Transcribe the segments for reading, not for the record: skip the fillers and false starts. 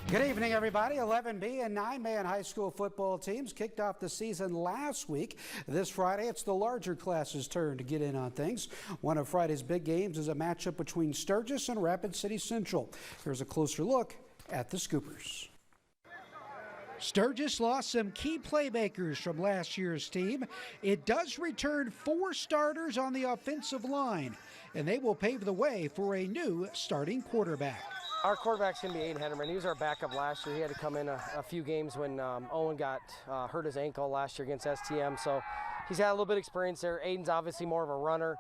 Good evening, everybody. 11B and 9-man high school football teams kicked off the season last week. This Friday, it's the larger classes' turn to get in on things. One of Friday's big games is a matchup between Sturgis and Rapid City Central. Here's a closer look at the Scoopers. Sturgis lost some key playmakers from last year's team. It does return 4 starters on the offensive line, and they will pave the way for a new starting quarterback. Our quarterback's going to be Aiden Henderman. He was our backup last year. He had to come in a few games when Owen got hurt his ankle last year against STM. So he's had a little bit of experience there. Aiden's obviously more of a runner,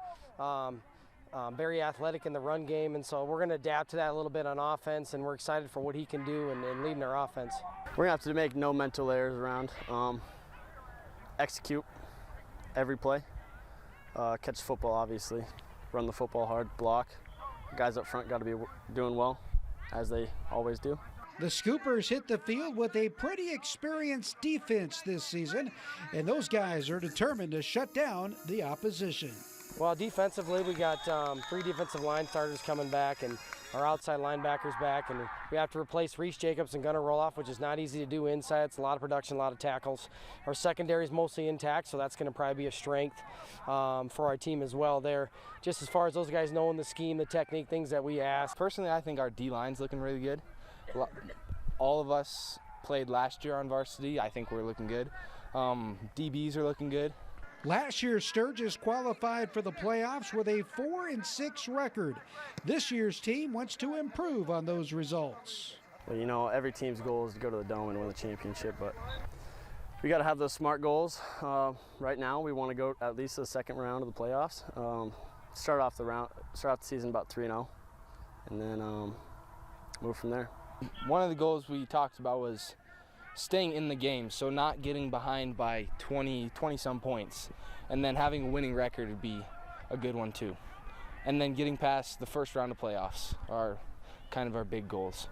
very athletic in the run game. And so we're going to adapt to that a little bit on offense, and we're excited for what he can do in leading our offense. We're going to have to make no mental errors around. Execute every play. Catch the football, obviously. Run the football hard, block. Guys up front got to be doing well, as they always do. The Scoopers hit the field with a pretty experienced defense this season, and those guys are determined to shut down the opposition. Well, defensively, we got 3 defensive line starters coming back, and our outside linebackers back, and we have to replace Reese Jacobs and Gunnar Roloff, which is not easy to do inside. It's a lot of production, a lot of tackles. Our secondary is mostly intact, so that's going to probably be a strength for our team as well there. Just as far as those guys knowing the scheme, the technique, things that we ask. Personally, I think our D-line's looking really good. All of us played last year on varsity. I think we're looking good. DBs are looking good. Last year, Sturgis qualified for the playoffs with a 4-6 record. This year's team wants to improve on those results. Well, you know, every team's goal is to go to the Dome and win the championship, but we got to have those SMART goals. Right now, we want to go at least to the second round of the playoffs. Start off the season about 3-0, and then move from there. One of the goals we talked about was staying in the game, so not getting behind by 20-some points, and then having a winning record would be a good one too. And then getting past the first round of playoffs are kind of our big goals.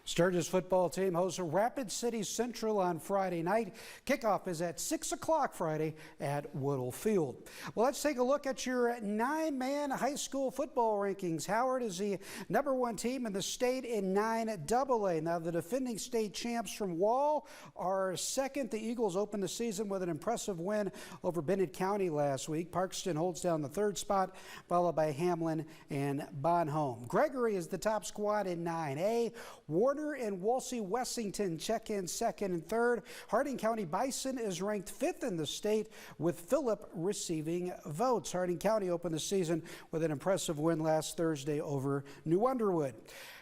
Sturgis football team hosts Rapid City Central on Friday night. Kickoff is at 6 o'clock Friday at Woodle Field. Well, let's take a look at your 9-man high school football rankings. Howard is the #1 team in the state in 9AA. Now, the defending state champs from Wall are second. The Eagles opened the season with an impressive win over Bennett County last week. Parkston holds down the 3rd spot, followed by Hamlin and Bonhomme. Gregory is the top squad in 9A. Warner and Walsey-Wessington check in 2nd and 3rd. Harding County Bison is ranked 5th in the state, with Phillip receiving votes. Harding County opened the season with an impressive win last Thursday over New Underwood.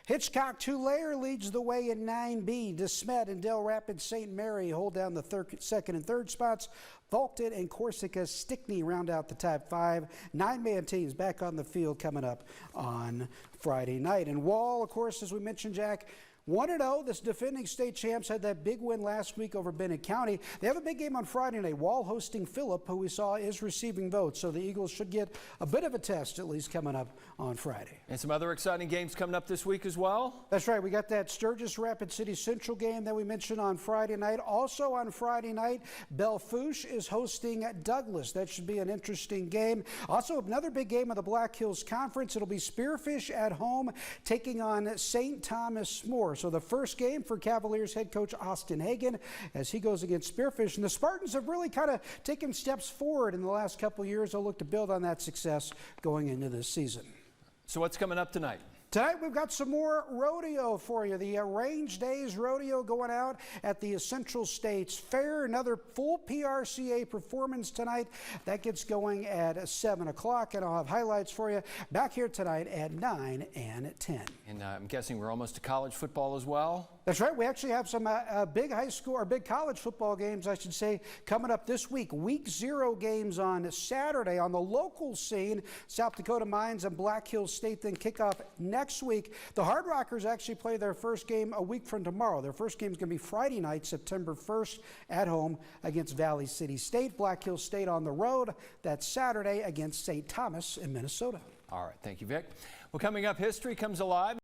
Hitchcock-Tulare leads the way in 9B. DeSmet and Del Rapids St. Mary hold down the 2nd and 3rd spots. Fulton and Corsica Stickney round out the top 5. 9-man teams back on the field coming up on Friday night. And Wall, of course, as we mentioned, Jack, 1-0. This defending state champs had that big win last week over Bennett County. They have a big game on Friday night. Wall hosting Phillip, who we saw is receiving votes. So the Eagles should get a bit of a test, at least, coming up on Friday. And some other exciting games coming up this week as well. That's right. We got that Sturgis Rapid City Central game that we mentioned on Friday night. Also on Friday night, Belfouche is hosting Douglas. That should be an interesting game. Also, another big game of the Black Hills Conference. It'll be Spearfish at home taking on St. Thomas More. So the first game for Cavaliers head coach Austin Hagan as he goes against Spearfish. And the Spartans have really kind of taken steps forward in the last couple of years. They'll look to build on that success going into this season. So what's coming up tonight? Tonight we've got some more rodeo for you. The Range Days Rodeo going out at the Central States Fair. Another full PRCA performance tonight. That gets going at 7 o'clock, and I'll have highlights for you back here tonight at 9 and 10. And I'm guessing we're almost to college football as well. That's right. We actually have some big high school or big college football games, I should say, coming up this week. Week 0 games on Saturday on the local scene. South Dakota Mines and Black Hills State then kick off next week. The Hard Rockers actually play their first game a week from tomorrow. Their first game is going to be Friday night, September 1st at home against Valley City State. Black Hills State on the road. That's Saturday against St. Thomas in Minnesota. All right. Thank you, Vic. Well, coming up, history comes alive.